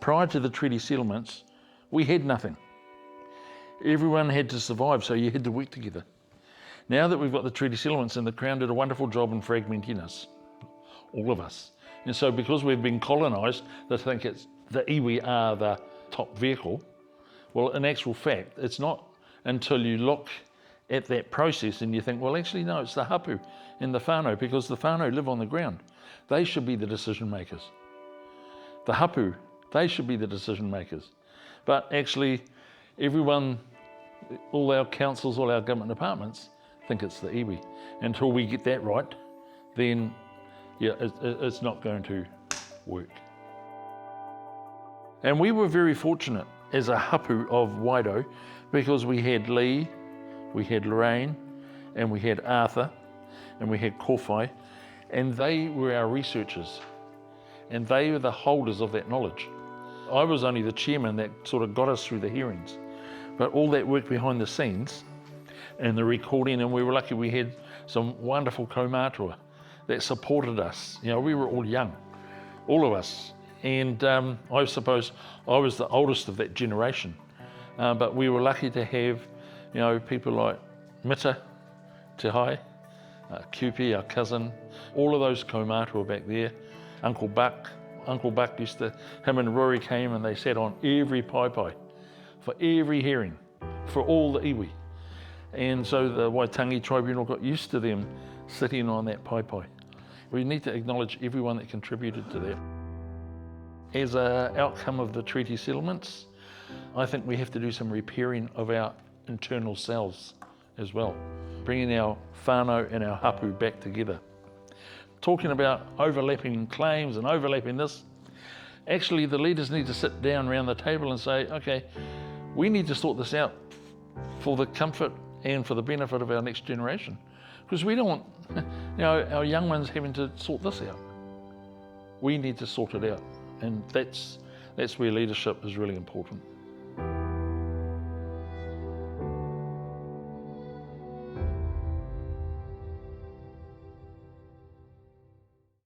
prior to the treaty settlements, we had nothing. Everyone had to survive, so you had to work together. Now that we've got the treaty settlements, and the Crown did a wonderful job in fragmenting us, all of us. And so because we've been colonised, they think it's the iwi are the top vehicle. Well, in actual fact, it's not until you look at that process and you think, well, actually, no, it's the hapu and the whānau, because the whānau live on the ground. They should be the decision makers. The hapu, they should be the decision makers. But actually, everyone, all our councils, all our government departments think it's the iwi. Until we get that right, then yeah, it's not going to work. And we were very fortunate as a hapu of Wairau, because we had Lee, we had Lorraine, and we had Arthur, and we had Kōwhai, and they were our researchers, and they were the holders of that knowledge. I was only the chairman that sort of got us through the hearings, but all that work behind the scenes and the recording, and we were lucky we had some wonderful kaumātua that supported us. You know, we were all young, all of us, and I suppose I was the oldest of that generation, but we were lucky to have, you know, people like Mita, Te Hai, Kupi, our cousin, all of those kaumātua back there, Uncle Buck used to, him and Rory came and they sat on every pai for every hearing, for all the iwi. And so the Waitangi tribunal got used to them sitting on that pai. We need to acknowledge everyone that contributed to that. As an outcome of the treaty settlements, I think we have to do some repairing of our internal selves as well, bringing our whānau and our hapu back together. Talking about overlapping claims and overlapping this, actually the leaders need to sit down around the table and say, okay, we need to sort this out for the comfort and for the benefit of our next generation. Because we don't want, you know, our young ones having to sort this out. We need to sort it out, and that's where leadership is really important.